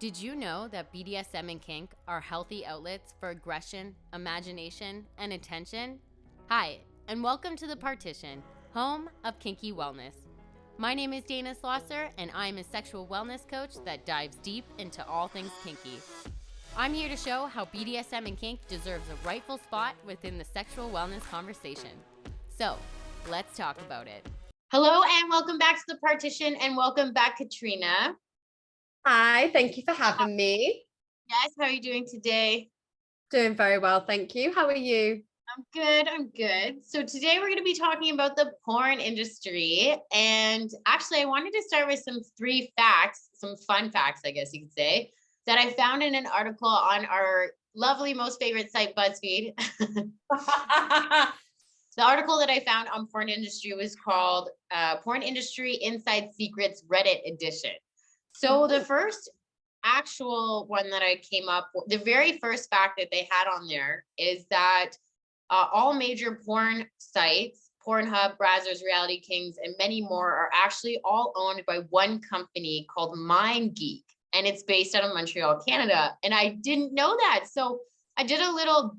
Did you know that BDSM and kink are healthy outlets for aggression, imagination, and attention? Hi, and welcome to the Partition, home of kinky wellness. My name is Dana Slosser, and I'm a sexual wellness coach that dives deep into all things kinky. I'm here to show how BDSM and kink deserves a rightful spot within the sexual wellness conversation. So, let's talk about it. Hello, and welcome back to the Partition, and welcome back, Katrina. Hi, thank you for having me. Yes, how are you doing today? Doing very well, thank you. How are you? I'm good. So today we're going to be talking about the porn industry. And actually, I wanted to start with some fun facts, I guess you could say, that I found in an article on our lovely, most favorite site, BuzzFeed. The article that I found on porn industry was called Porn Industry Inside Secrets Reddit Edition. So the first actual one that I came up with, the very first fact that they had on there is that all major porn sites, Pornhub, Brazzers, Reality Kings, and many more are actually all owned by one company called MindGeek, and it's based out of Montreal, Canada. And I didn't know that. So I did a little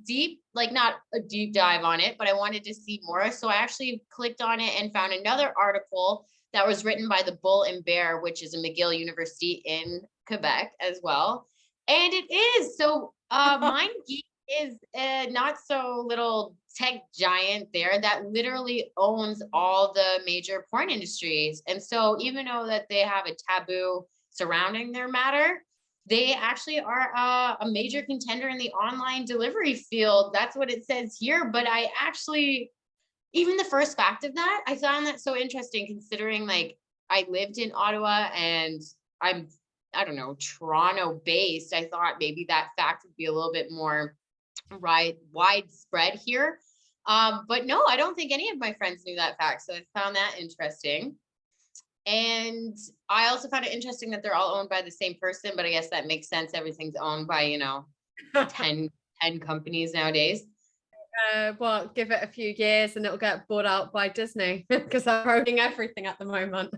not a deep dive on it, but I wanted to see more. So I actually clicked on it and found another article that was written by the Bull and Bear, which is a McGill University in Quebec as well. And it is. So MindGeek is a not so little tech giant there that literally owns all the major porn industries. And so even though that they have a taboo surrounding their matter, they actually are a major contender in the online delivery field. That's what it says here. But I actually, even the first fact of that, I found that so interesting considering like I lived in Ottawa and I don't know, Toronto based. I thought maybe that fact would be a little bit more widespread here. But no, I don't think any of my friends knew that fact. So I found that interesting. And I also found it interesting that they're all owned by the same person, but I guess that makes sense. Everything's owned by, 10 companies nowadays. Well, give it a few years and it'll get bought out by Disney because they're owning everything at the moment.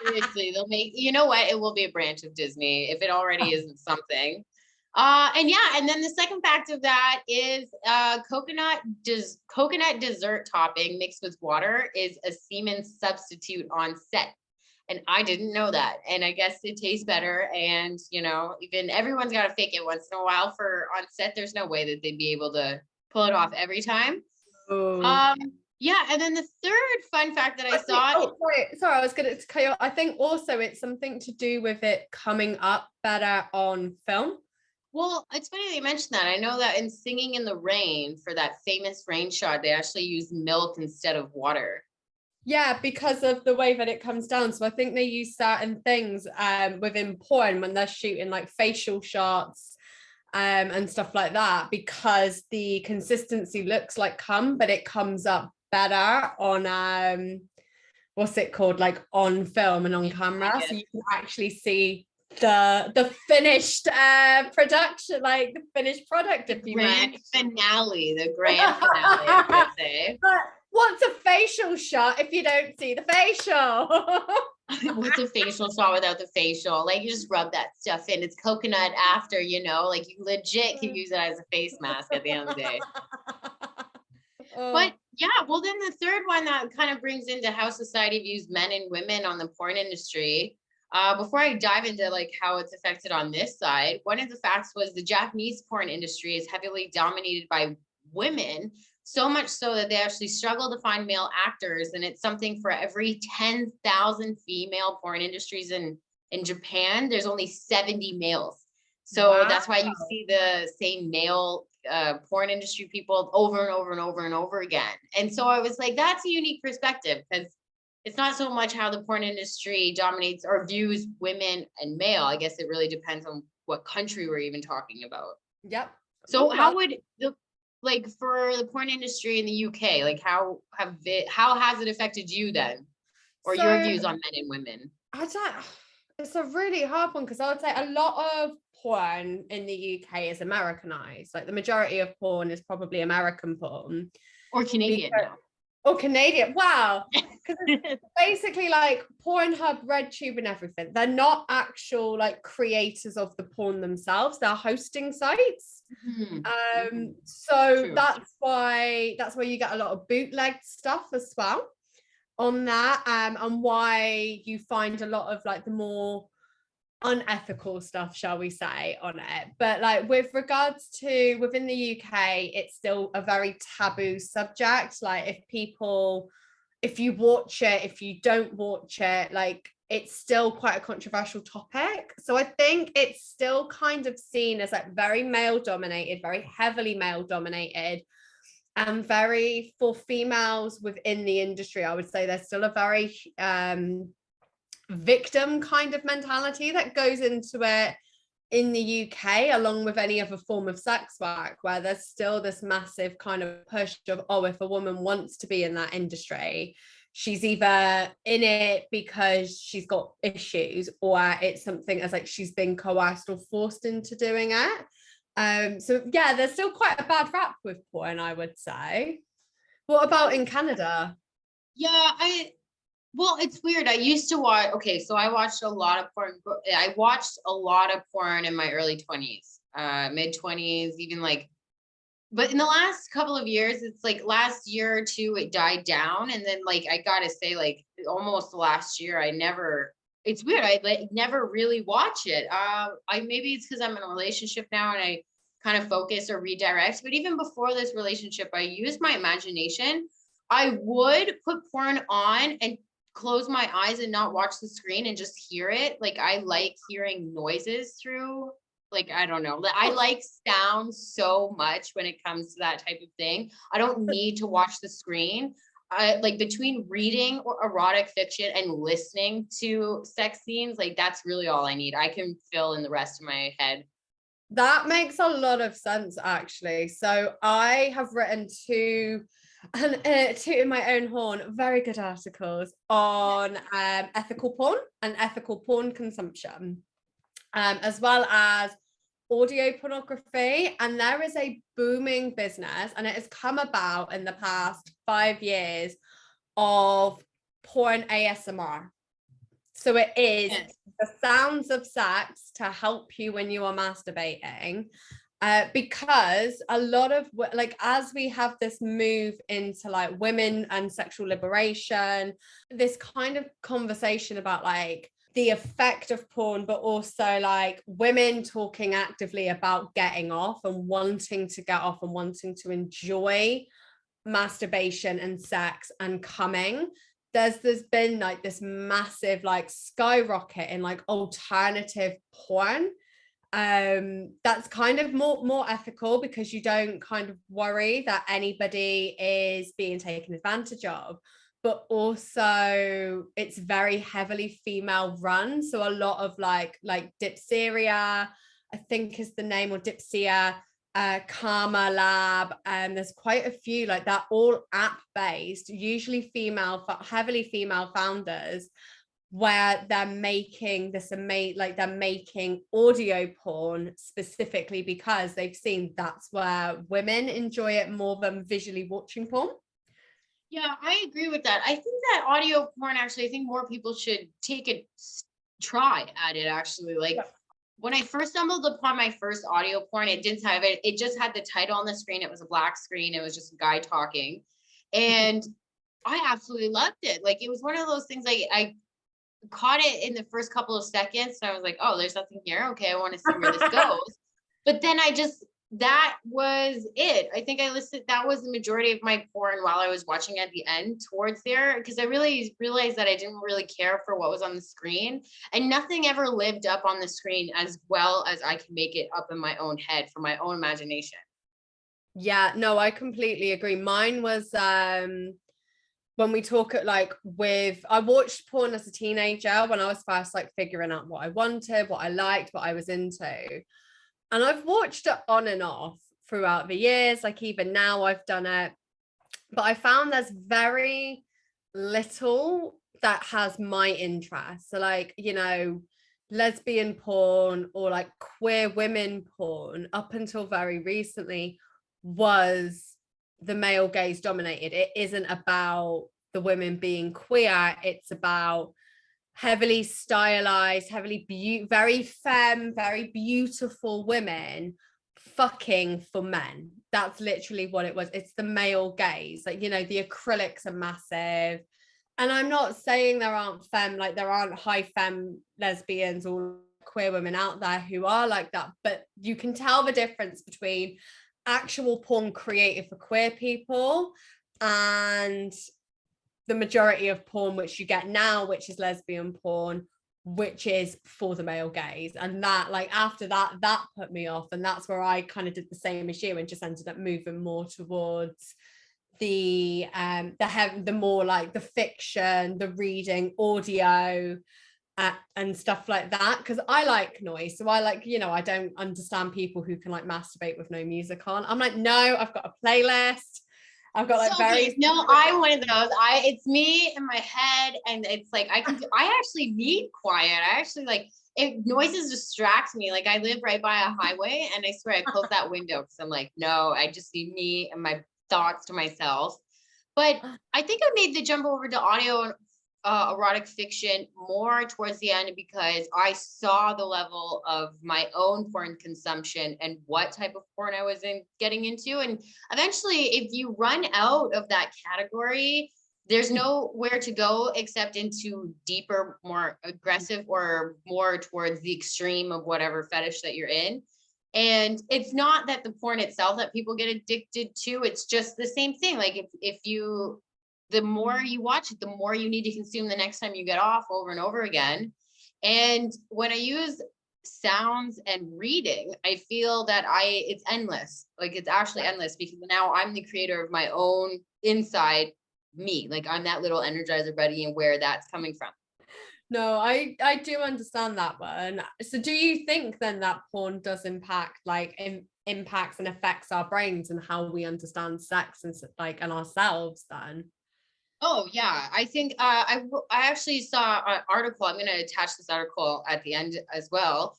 Seriously, they'll make, you know what? It will be a branch of Disney if it already isn't something. And then the second fact of that is coconut dessert topping mixed with water is a semen substitute on set. And I didn't know that. And I guess it tastes better. And, even everyone's got to fake it once in a while for on set. There's no way that they'd be able to pull it off every time. Yeah. And then the third fun fact that I saw. Sorry, I was going to cut you off. I think also it's something to do with it coming up better on film. Well, it's funny that you mentioned that. I know that in Singing in the Rain, for that famous rain shot, they actually use milk instead of water. Yeah, because of the way that it comes down. So I think they use certain things within porn when they're shooting like facial shots and stuff like that, because the consistency looks like cum, but it comes up better on what's it called, like on film and on camera. So you can actually see the finished production, like the finished product. The grand finale, I would say. But what's a facial shot if you don't see the facial? What's a facial shot without the facial? Like you just rub that stuff in. It's coconut after, like you legit can use it as a face mask at the end of the day. But yeah, well then the third one that kind of brings into how society views men and women on the porn industry. Before I dive into like how it's affected on this side, one of the facts was the Japanese porn industry is heavily dominated by women, so much so that they actually struggle to find male actors. And it's something for every 10,000 female porn industries in Japan, there's only 70 males. So That's why you see the same male porn industry people over and over and over and over again. And so I was like, that's a unique perspective because it's not so much how the porn industry dominates or views women and male. I guess it really depends on what country we're even talking about. Yep. So how would for the porn industry in the UK, like how has it affected you then? Or your views on men and women? It's a really hard one because I would say a lot of porn in the UK is Americanized. Like the majority of porn is probably American porn. Or Canadian now. Or Canadian. Wow. Basically like Pornhub, RedTube and everything, they're not actual like creators of the porn themselves, they're hosting sites. So True. that's why you get a lot of bootleg stuff as well on that, and why you find a lot of like the more unethical stuff, shall we say, on it. But like with regards to within the UK, it's still a very taboo subject. Like if you watch it, if you don't watch it, like it's still quite a controversial topic. So I think it's still kind of seen as like very male dominated, very heavily male dominated, and very, for females within the industry, I would say there's still a very victim kind of mentality that goes into it in the UK, along with any other form of sex work, where there's still this massive kind of push of, oh, if a woman wants to be in that industry, she's either in it because she's got issues, or it's something as like she's been coerced or forced into doing it. So yeah, there's still quite a bad rap with porn, I would say. What about in Canada? Yeah, well, it's weird. I used to watch, okay, so I watched a lot of porn. I watched a lot of porn in my early 20s, mid 20s, even like, but in the last couple of years, it's like last year or two, it died down. And then like, I gotta say, like almost last year, it's weird. I like never really watch it. Maybe it's because I'm in a relationship now and I kind of focus or redirect, but even before this relationship, I used my imagination. I would put porn on and close my eyes and not watch the screen and just hear it. Like I like hearing noises through, like, I don't know. I like sound so much when it comes to that type of thing. I don't need to watch the screen. Like between reading or erotic fiction and listening to sex scenes, like that's really all I need. I can fill in the rest of my head. That makes a lot of sense, actually. So I have written two in my own horn, very good articles on ethical porn and ethical porn consumption, as well as audio pornography. And there is a booming business, and it has come about in the past 5 years, of porn ASMR. So it is the sounds of sex to help you when you are masturbating. Because a lot of like, as we have this move into like women and sexual liberation, this kind of conversation about like the effect of porn, but also like women talking actively about getting off and wanting to get off and wanting to enjoy masturbation and sex and coming. There's been like this massive like skyrocket in like alternative porn, that's kind of more ethical, because you don't kind of worry that anybody is being taken advantage of, but also it's very heavily female run. So a lot of like Dipseria, I think is the name, or Dipsia, Karma Lab, and there's quite a few like that, all app based, usually heavily female founders, where they're making this amazing, like they're making audio porn specifically because they've seen that's where women enjoy it more than visually watching porn. Yeah, I agree with that. I think that audio porn, actually, I think more people should take a try at it, actually. Like, when I first stumbled upon my first audio porn, it didn't have it. It just had the title on the screen. It was a black screen. It was just a guy talking. And I absolutely loved it. Like, it was one of those things, like, I caught it in the first couple of seconds. So I was like, oh, there's nothing here. Okay, I want to see where this goes. But then that was it. I think that was the majority of my porn while I was watching at the end towards there, because I really realized that I didn't really care for what was on the screen, and nothing ever lived up on the screen as well as I can make it up in my own head for my own imagination. Yeah, no, I completely agree. Mine was when we talk at like I watched porn as a teenager when I was first like figuring out what I wanted, what I liked, what I was into. And I've watched it on and off throughout the years, like even now I've done it. But I found there's very little that has my interest. So like, lesbian porn or like queer women porn, up until very recently, was the male gaze dominated. It isn't about the women being queer, it's about heavily stylized, very femme, very beautiful women fucking for men. That's literally what it was. It's the male gaze. Like, you know, the acrylics are massive. And I'm not saying there aren't there aren't high femme lesbians or queer women out there who are like that, but you can tell the difference between actual porn created for queer people and the majority of porn which you get now, which is lesbian porn, which is for the male gaze. And that, like, after that put me off, and that's where I kind of did the same as you and just ended up moving more towards the more like the fiction, the reading, audio, and stuff like that, because I like noise. So I like, you know, I don't understand people who can like masturbate with no music on. I'm like, no, I've got a playlist. I've got like I'm one of those. It's me in my head, and it's like I actually need quiet. I actually like noises distract me. Like I live right by a highway, and I swear I close that window because I'm like, no, I just need me and my thoughts to myself. But I think I made the jump over to audio and erotic fiction more towards the end because I saw the level of my own porn consumption and what type of porn I was getting into. And eventually, if you run out of that category, there's nowhere to go except into deeper, more aggressive, or more towards the extreme of whatever fetish that you're in. And it's not that the porn itself that people get addicted to, it's just the same thing. Like the more you watch it, the more you need to consume the next time you get off, over and over again. And when I use sounds and reading, I feel that it's endless. Like it's actually endless because now I'm the creator of my own inside me. Like I'm that little Energizer Buddy and where that's coming from. No, I do understand that one. So do you think then that porn does impact, like impacts and affects our brains and how we understand sex and like and ourselves then? Oh yeah, I think I actually saw an article. I'm going to attach this article at the end as well.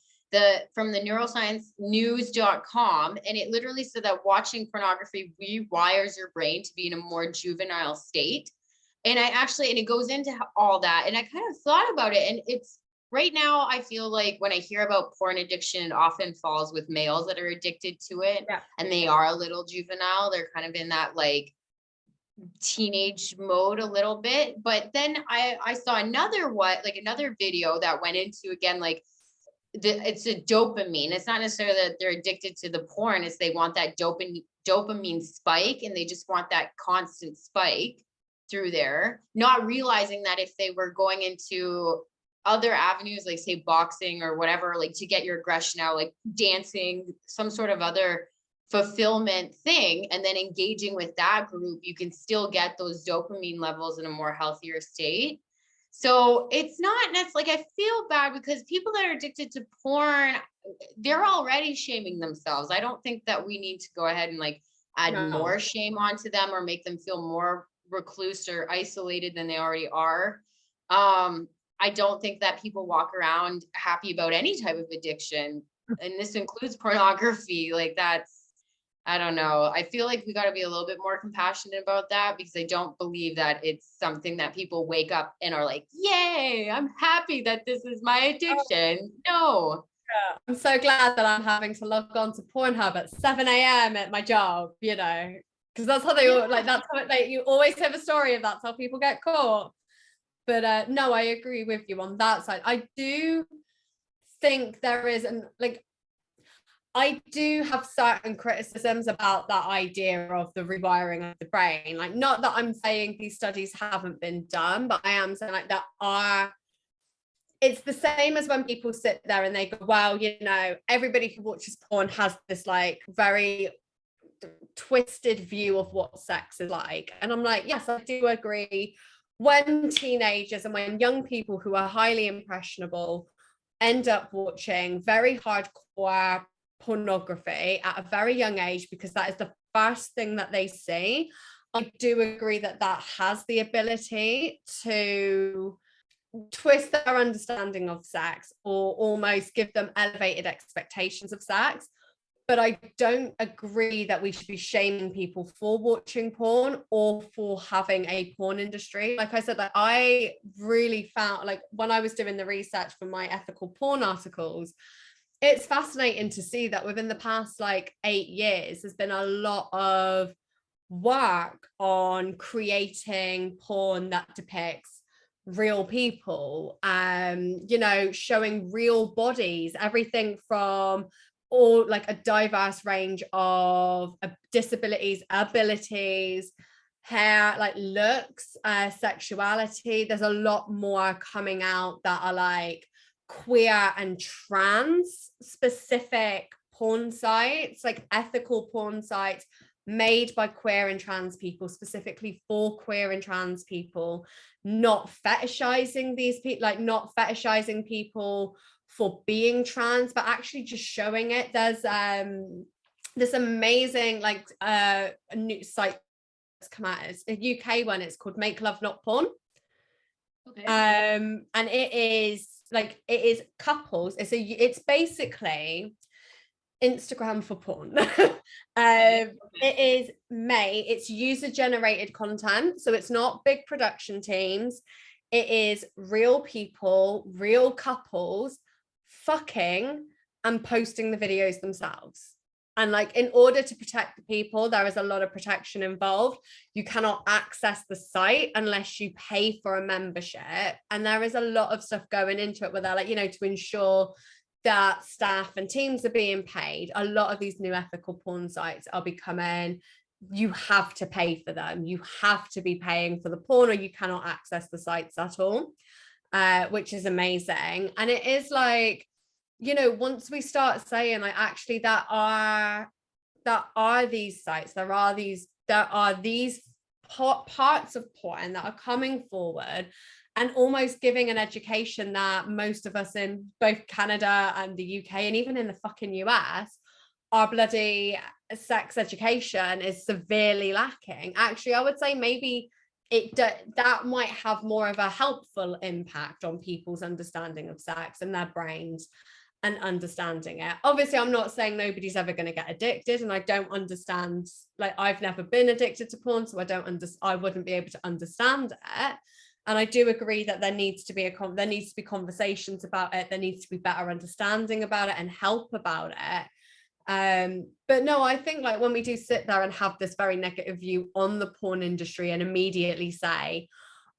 From the neurosciencenews.com, and it literally said that watching pornography rewires your brain to be in a more juvenile state. And and it goes into all that. And I kind of thought about it, and it's right now I feel like when I hear about porn addiction, it often falls with males that are addicted to it, and they are a little juvenile. They're kind of in that like teenage mode a little bit. But then I saw another video that went into, again, like it's a dopamine. It's not necessarily that they're addicted to the porn, it's they want that dopamine spike, and they just want that constant spike through there, not realizing that if they were going into other avenues, like say boxing or whatever, like to get your aggression out, like dancing, some sort of other fulfillment thing, and then engaging with that group, you can still get those dopamine levels in a more healthier state. So it's not necessarily like, I feel bad because people that are addicted to porn, they're already shaming themselves. I don't think that we need to go ahead and like add more shame onto them or make them feel more recluse or isolated than they already are. I don't think that people walk around happy about any type of addiction, and this includes pornography. Like I don't know. I feel like we got to be a little bit more compassionate about that, because I don't believe that it's something that people wake up and are like, yay, I'm happy that this is my addiction. No. Yeah. I'm so glad that I'm having to log on to Pornhub at 7 a.m. at my job, you know, because that's how they you always have a story of that's how people get caught. But no, I agree with you on that side. I do think there is, and like, I do have certain criticisms about that idea of the rewiring of the brain. Like, not that I'm saying these studies haven't been done, but I am saying like it's the same as when people sit there and they go, well, you know, everybody who watches porn has this like very twisted view of what sex is like. And I'm like, yes, I do agree. When teenagers and when young people who are highly impressionable end up watching very hardcore pornography at a very young age, because that is the first thing that they see, I do agree that that has the ability to twist their understanding of sex or almost give them elevated expectations of sex. but I don't agree that we should be shaming people for watching porn or for having a porn industry. Like I said, like I really found, like when I was doing the research for my ethical porn articles, it's fascinating to see that within the past like 8 years, there's been a lot of work on creating porn that depicts real people, you know, showing real bodies, everything from all like a diverse range of disabilities, abilities, hair, like looks, sexuality. There's a lot more coming out that are like queer and trans specific porn sites, like ethical porn sites made by queer and trans people, specifically for queer and trans people, not fetishizing these people, like not fetishizing people for being trans, but actually just showing it. There's this amazing like a new site that's come out, it's a UK one, it's called Make Love Not Porn. Okay. And it is couples, it's basically Instagram for porn. It's user generated content, so it's not big production teams. It is real people, real couples fucking and posting the videos themselves. And like, in order to protect the people, there is a lot of protection involved. You cannot access the site unless you pay for a membership. And there is a lot of stuff going into it where they're like, you know, to ensure that staff and teams are being paid. A lot of these new ethical porn sites are becoming, you have to pay for them. You have to be paying for the porn or you cannot access the sites at all, which is amazing. And it is like, you know, once we start saying like, actually there are these sites, there are these parts of porn that are coming forward and almost giving an education that most of us in both Canada and the UK and even in the fucking US, our bloody sex education is severely lacking. Actually, I would say maybe that might have more of a helpful impact on people's understanding of sex and their brains and understanding it. Obviously, I'm not saying nobody's ever going to get addicted, and I don't understand, like I've never been addicted to porn, so I wouldn't be able to understand it. And I do agree that there needs to be conversations about it. There needs to be better understanding about it and help about it. But no, I think like when we do sit there and have this very negative view on the porn industry and immediately say,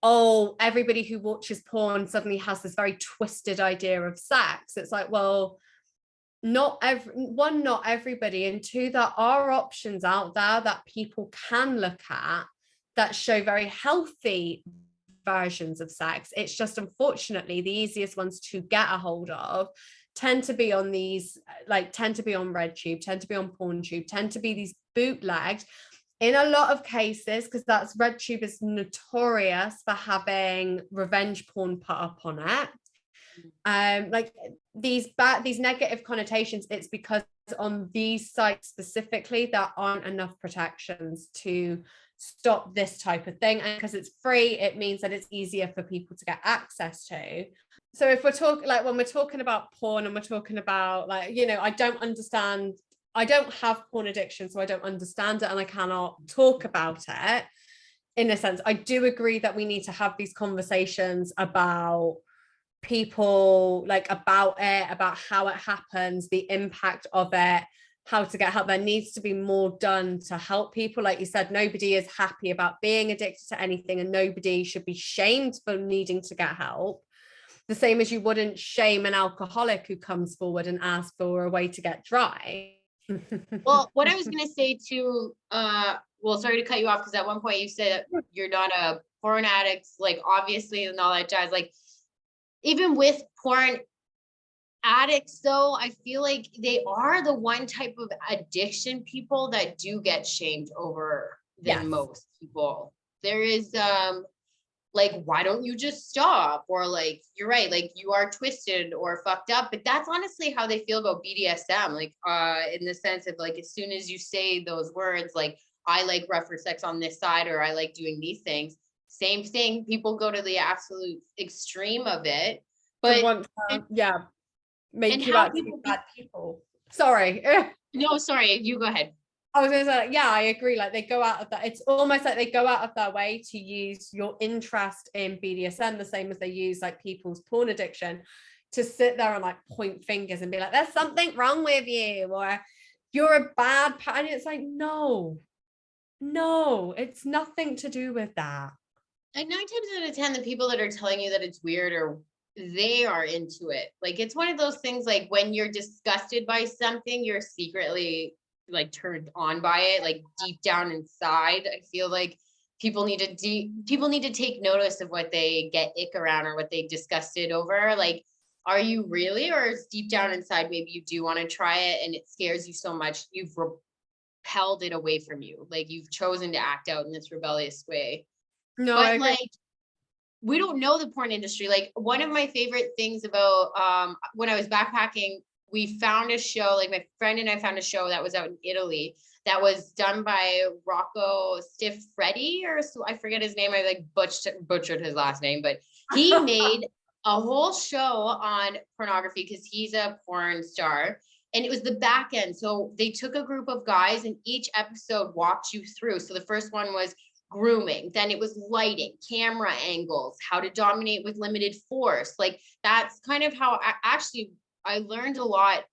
oh, everybody who watches porn suddenly has this very twisted idea of sex. It's like, well, not everybody, and two, there are options out there that people can look at that show very healthy versions of sex. It's just unfortunately the easiest ones to get a hold of tend to be on RedTube, tend to be on PornTube, tend to be these bootlegged in a lot of cases, because that's RedTube is notorious for having revenge porn put up on it. Like these negative connotations, it's because on these sites specifically there aren't enough protections to stop this type of thing, and because it's free it means that it's easier for people to get access to. So if we're talking like when we're talking about porn and we're talking about like, you know, I don't have porn addiction, so I don't understand it and I cannot talk about it in a sense. I do agree that we need to have these conversations about people, like about it, about how it happens, the impact of it, how to get help. There needs to be more done to help people. Like you said, nobody is happy about being addicted to anything and nobody should be shamed for needing to get help. The same as you wouldn't shame an alcoholic who comes forward and asks for a way to get dry. Well, what I was going to say too, well, sorry to cut you off, because at one point you said you're not a porn addict, like obviously, and all that jazz. Like even with porn addicts though, I feel like they are the one type of addiction people that do get shamed over than most people. There is like, why don't you just stop? Or like, you're right, like you are twisted or fucked up. But that's honestly how they feel about BDSM. Like in the sense of like, as soon as you say those words, like I like rougher sex on this side, or I like doing these things, same thing, people go to the absolute extreme of it. But make you out to be bad people. Sorry. No, sorry, you go ahead. I was gonna say, like, yeah, I agree. Like they go out of that. It's almost like they go out of their way to use your interest in BDSM the same as they use like people's porn addiction to sit there and like point fingers and be like, "There's something wrong with you," or "You're a bad." And it's like, no, it's nothing to do with that. And 9 times out of 10, the people that are telling you that it's weird or they are into it. Like it's one of those things like when you're disgusted by something, you're secretly like turned on by it, like deep down inside. I feel like people need to take notice of what they get ick around or what they disgusted over. Like, are you really, or is deep down inside maybe you do want to try it and it scares you so much you've repelled it away from you. Like you've chosen to act out in this rebellious way. No, I But agree. like we don't know the porn industry. Like one of my favorite things about when I was backpacking, we found a show, like my friend and I found a show that was out in Italy that was done by Rocco Stiff Freddy, or so I forget his name. I like butchered his last name, but he made a whole show on pornography because he's a porn star. And it was the back end. So they took a group of guys and each episode walked you through. So the first one was grooming, then it was lighting, camera angles, how to dominate with limited force. Like that's kind of how I learned a lot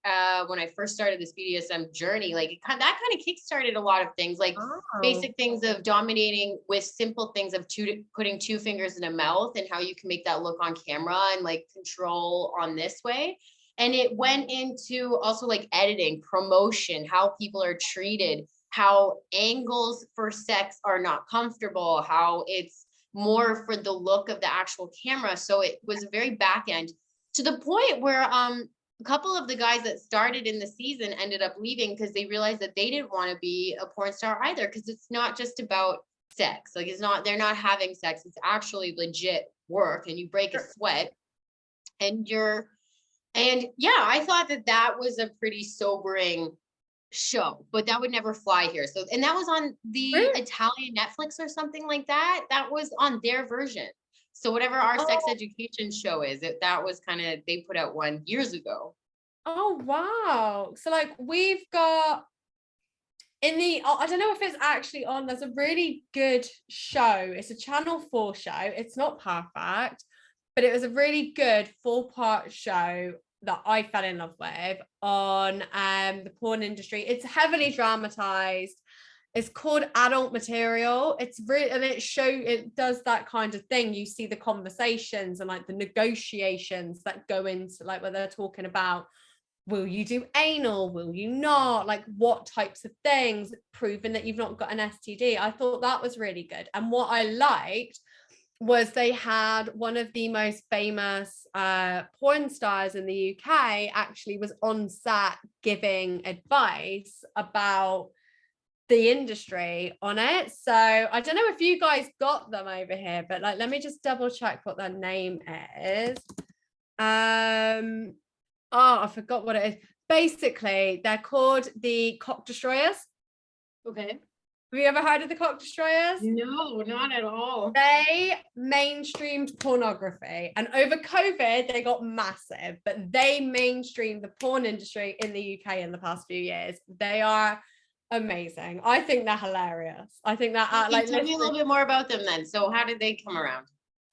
when I first started this BDSM journey. Like that kind of kickstarted a lot of things, like Oh. basic things of dominating with simple things of putting two fingers in a mouth and how you can make that look on camera and like control on this way. And it went into also like editing, promotion, how people are treated, how angles for sex are not comfortable, how it's more for the look of the actual camera. So it was a very back end to the point where a couple of the guys that started in the season ended up leaving because they realized that they didn't want to be a porn star either, because it's not just about sex. Like it's not, they're not having sex, it's actually legit work and you break a sweat and you're, and yeah, I thought that that was a pretty sobering show, but that would never fly here. So, and that was on the Really? Italian Netflix or something like that. That was on their version. So whatever our sex Oh, education show is, that was kind of, they put out one years ago. oh wow. So like we've got in the I don't know if it's actually on, there's a really good show. It's a Channel 4 show. It's not perfect, but it was a really good 4-part show that I fell in love with on the porn industry. It's heavily dramatized. It's called Adult Material. It's really, and it does that kind of thing. You see the conversations and like the negotiations that go into like where they're talking about, will you do anal, will you not, like what types of things, proving that you've not got an STD. I thought that was really good. And what I liked was they had one of the most famous porn stars in the UK actually was on set giving advice about the industry on it. So I don't know if you guys got them over here, but like let me just double check what their name is. Oh, I forgot what it is. Basically, they're called the Cock Destroyers. Okay. Have you ever heard of the Cock Destroyers? No, not at all. They mainstreamed pornography, and over COVID, they got massive, but they mainstreamed the porn industry in the UK in the past few years. They are amazing. I think they're hilarious. I think that Okay, tell me a little bit more about them then. So how did they come around?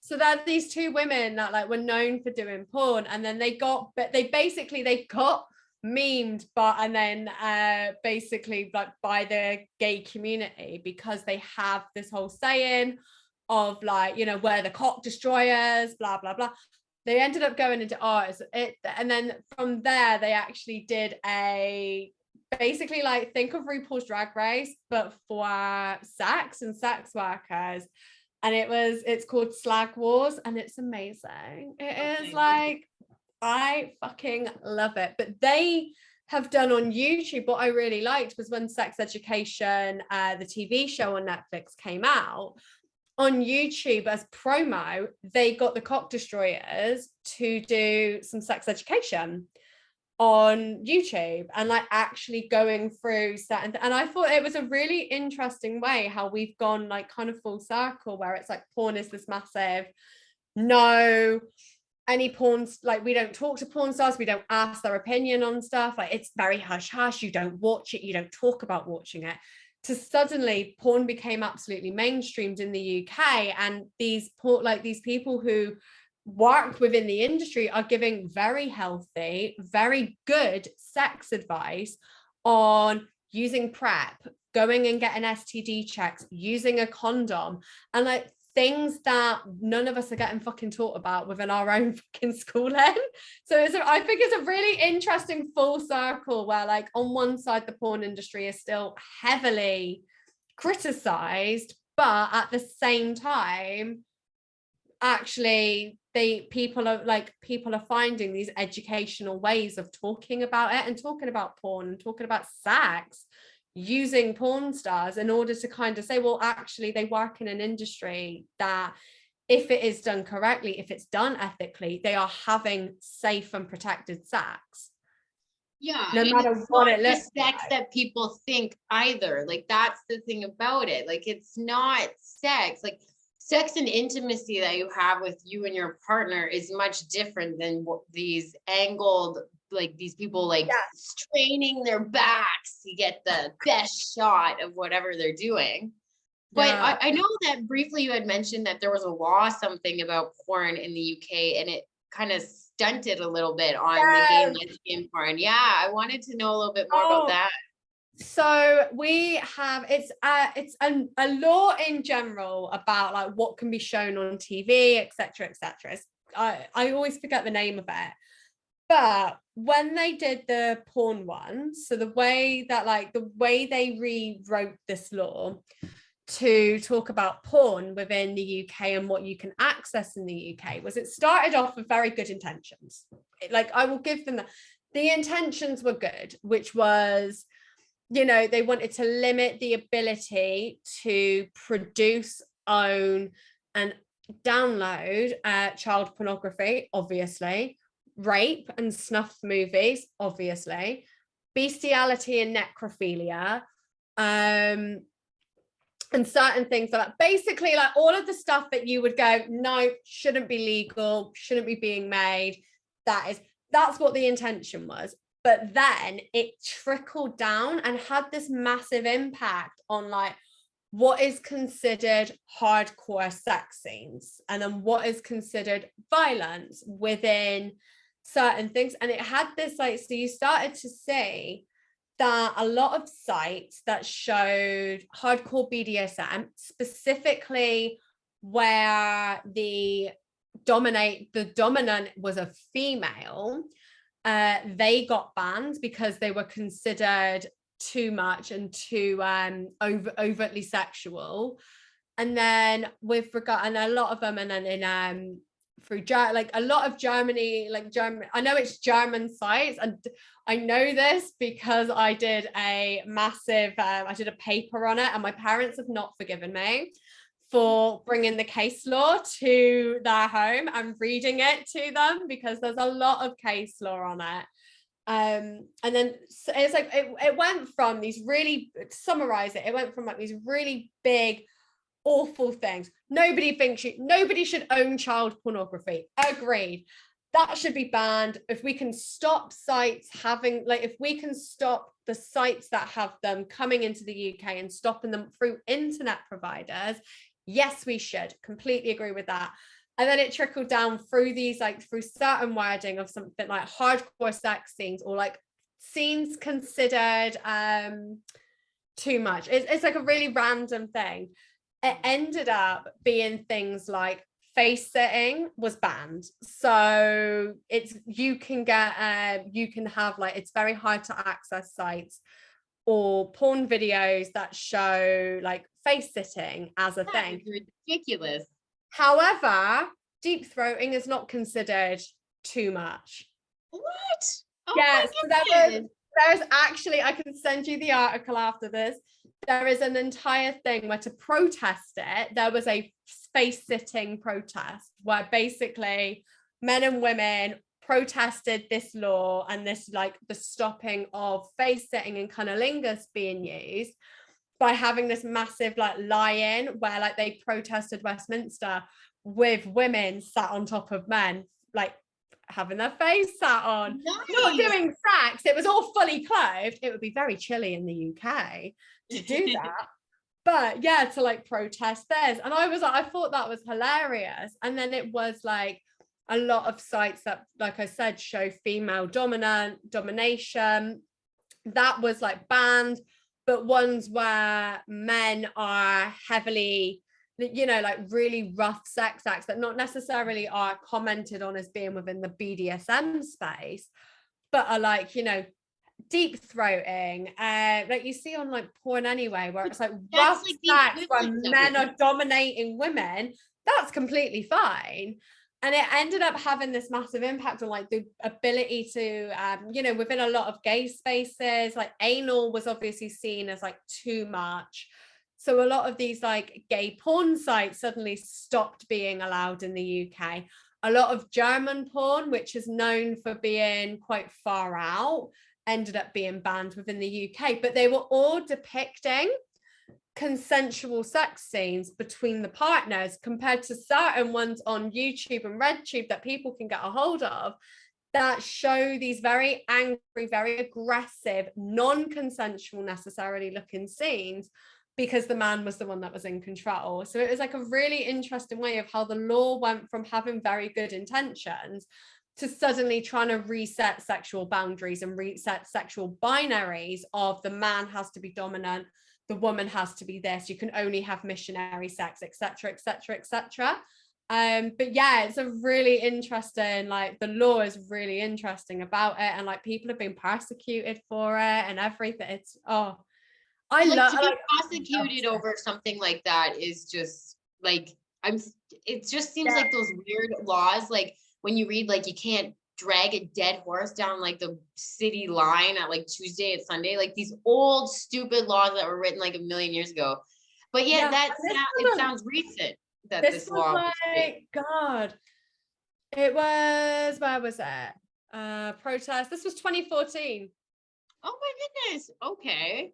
so that these two women that like were known for doing porn, and then they got memed, but and then basically like by the gay community, because they have this whole saying of like, you know, we're the cock destroyers, blah blah blah. They ended up going into art, and then from there they actually did a basically like think of RuPaul's Drag Race but for sex and sex workers, and it's called Slag Wars, and it's amazing. It is Okay. like, I fucking love it. But they have done on YouTube, what I really liked was when Sex Education, the TV show on Netflix, came out on YouTube as promo, they got the Cock Destroyers to do some sex education on YouTube and like actually going through certain, and I thought it was a really interesting way how we've gone like kind of full circle, where it's like porn is this massive no any porns, like we don't talk to porn stars, we don't ask their opinion on stuff, like it's very hush hush, you don't watch it, you don't talk about watching it, to suddenly porn became absolutely mainstreamed in the UK, and these people who work within the industry are giving very healthy, very good sex advice on using PrEP, going and getting STD checks, using a condom, and like things that none of us are getting fucking taught about within our own fucking schooling. So I think it's a really interesting full circle where, like, on one side the porn industry is still heavily criticized, but at the same time actually people are finding these educational ways of talking about it and talking about porn and talking about sex using porn stars in order to kind of say, well, actually they work in an industry that, if it is done correctly, if it's done ethically, they are having safe and protected sex. Yeah, no matter what it looks sex like. that people think either. Like, that's the thing about it. Like, it's not sex. Like, sex and intimacy that you have with you and your partner is much different than what these angled, like these people like straining their backs to get the best shot of whatever they're doing. But I know that briefly you had mentioned that there was a law, something about porn in the UK, and it kind of stunted a little bit on the gay and lesbian porn. Yeah, I wanted to know a little bit more about that. So we have, it's a law in general about like what can be shown on TV, etc., etc. I always forget the name of it. But when they did the porn one, so the way they rewrote this law to talk about porn within the UK and what you can access in the UK was, it started off with very good intentions. Like, I will give them that. The intentions were good, which was, you know, they wanted to limit the ability to produce, own, and download child pornography, obviously, rape and snuff movies, obviously, bestiality and necrophilia, and certain things like basically like all of the stuff that you would go, no, shouldn't be legal, shouldn't be being made. That's what the intention was. But then it trickled down and had this massive impact on like what is considered hardcore sex scenes, and then what is considered violence within certain things. And it had this like, so you started to see that a lot of sites that showed hardcore BDSM, specifically where the dominant was a female, they got banned because they were considered too much and too overtly sexual. And then with regard, and a lot of them, and then in through like a lot of Germany, like German, I know it's German sites, and I know this because I did a massive I did a paper on it, and my parents have not forgiven me for bringing the case law to their home and reading it to them, because there's a lot of case law on it. And then it's like it went from these really, to summarize it, it went from like these really big awful things. Nobody should own child pornography. Agreed. That should be banned. If we can stop sites having, like, if we can stop the sites that have them coming into the UK and stopping them through internet providers, yes, we should. Completely agree with that. And then it trickled down through these, like, through certain wording of something like hardcore sex scenes, or like scenes considered too much. It's like a really random thing. It ended up being things like face sitting was banned. So you can have like, it's very hard to access sites or porn videos that show like face sitting as a thing. Ridiculous. However, deep throating is not considered too much. What? Oh, yes, so there's actually, I can send you the article after this. There is an entire thing where, to protest it, there was a face sitting protest where basically men and women protested this law and this, like, the stopping of face sitting and cunnilingus being used, by having this massive like lie-in where like they protested Westminster with women sat on top of men, like having their face sat on, not Nice. doing sex. It was all fully clothed. It would be very chilly in the UK to do that. But yeah, to like protest this. And I was like, I thought that was hilarious. And then it was like a lot of sites that, like I said, show female domination. That was like banned, but ones where men are heavily, you know, like really rough sex acts that not necessarily are commented on as being within the BDSM space, but are like, you know, deep throating, like you see on like porn anyway, where it's like rough like sex where men are dominating women. That's completely fine. And it ended up having this massive impact on like the ability to, you know, within a lot of gay spaces, like anal was obviously seen as like too much. So a lot of these like gay porn sites suddenly stopped being allowed in the UK. A lot of German porn, which is known for being quite far out, ended up being banned within the UK, but they were all depicting consensual sex scenes between the partners, compared to certain ones on YouTube and RedTube that people can get a hold of that show these very angry, very aggressive, non-consensual necessarily looking scenes because the man was the one that was in control. So it was like a really interesting way of how the law went from having very good intentions to suddenly trying to reset sexual boundaries and reset sexual binaries of the man has to be dominant, the woman has to be this, you can only have missionary sex, etc., etc., etc. But yeah, it's a really interesting, like the law is really interesting about it, and like people have been persecuted for it and everything. It's I like love to be like prosecuted over something like that is just like it just seems Yeah. like those weird laws, like when you read like you can't drag a dead horse down like the city line at like Tuesday and Sunday, like these old stupid laws that were written like a million years ago. But yeah, it sounds recent that this this was law was made. like God, it was, where was it, protest, this was 2014. Oh my goodness. Okay.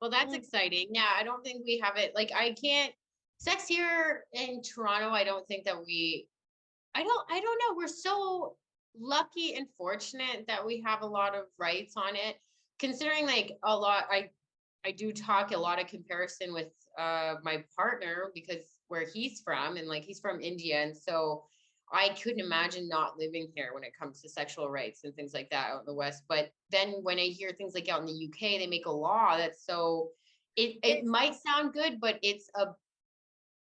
Well, that's exciting. Yeah, I don't think we have it. Like I can't sex here in Toronto. I don't think that I don't know. We're so lucky and fortunate that we have a lot of rights on it. Considering like a lot, I do talk a lot of comparison with my partner because where he's from, and like he's from India, and so I couldn't imagine not living here when it comes to sexual rights and things like that out in the West. But then when I hear things like out in the UK, they make a law that's so it might sound good, but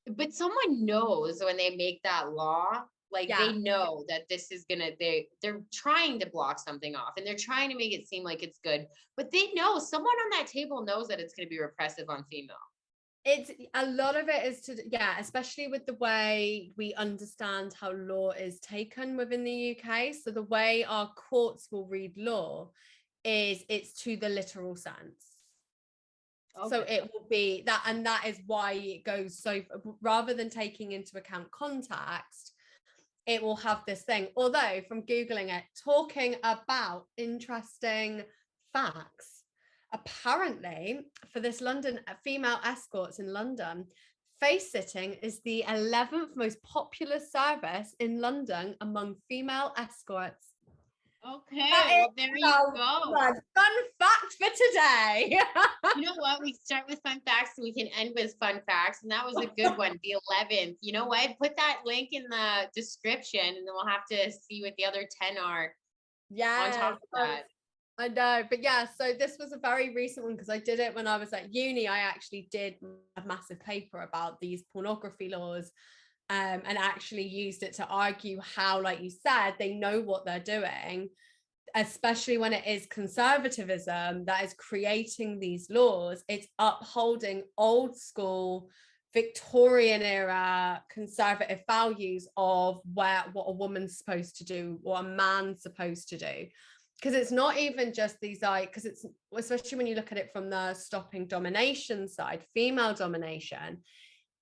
but someone knows when they make that law, like Yeah. they know that this is gonna they're trying to block something off and they're trying to make it seem like it's good, but they know someone on that table knows that it's gonna be repressive on female. It's a lot of it is to, yeah, especially with the way we understand how law is taken within the UK. So the way our courts will read law is it's to the literal sense. So Okay. it will be that, and that is why it goes so, rather than taking into account context, it will have this thing. Although from Googling it, talking about interesting facts, apparently for this London female escorts in London, face sitting is the 11th most popular service in London among female escorts. Okay, That well, is there you go. fun fact for today. You know what? We start with fun facts and we can end with fun facts. And that was a good one, the 11th. You know what? Put that link in the description and then we'll have to see what the other 10 are on top of that. I know, but yeah, so this was a very recent one because I did it when I was at uni. I actually did a massive paper about these pornography laws, and actually used it to argue how, like you said, they know what they're doing, especially when it is conservatism that is creating these laws. It's upholding old school Victorian era conservative values of what a woman's supposed to do, what a man's supposed to do. Because it's not even just these, like, because it's, especially when you look at it from the stopping domination side, female domination,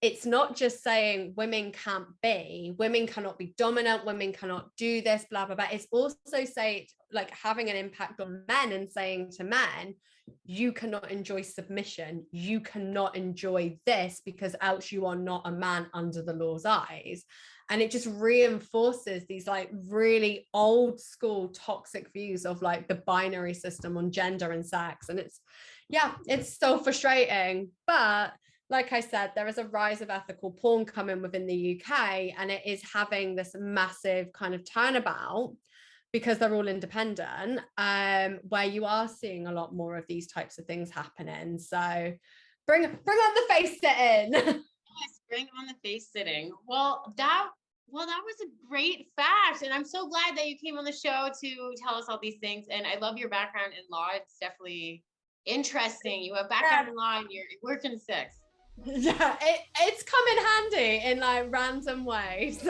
it's not just saying women cannot be dominant, women cannot do this, blah, blah, blah. It's also like having an impact on men and saying to men, you cannot enjoy submission, you cannot enjoy this, because else you are not a man under the law's eyes. And it just reinforces these like really old school toxic views of like the binary system on gender and sex. And it's so frustrating. But like I said, there is a rise of ethical porn coming within the UK, and it is having this massive kind of turnabout because they're all independent, where you are seeing a lot more of these types of things happening. So bring on the face sitting. Yes, bring on the face sitting. Well, that was a great fact. And I'm so glad that you came on the show to tell us all these things. And I love your background in law. It's definitely interesting. You have background in law and you're working sex. Yeah, it's come in handy in like random ways.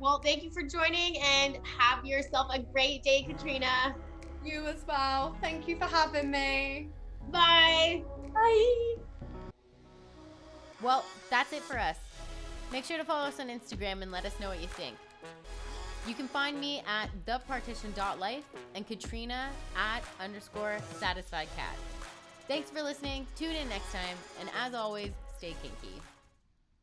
Well, thank you for joining and have yourself a great day, Katrina. You as well. Thank you for having me. Bye. Bye. Well, that's it for us. Make sure to follow us on Instagram and let us know what you think. You can find me at thepartition.life and Katrina at _satisfiedcat. Thanks for listening. Tune in next time. And as always, stay kinky.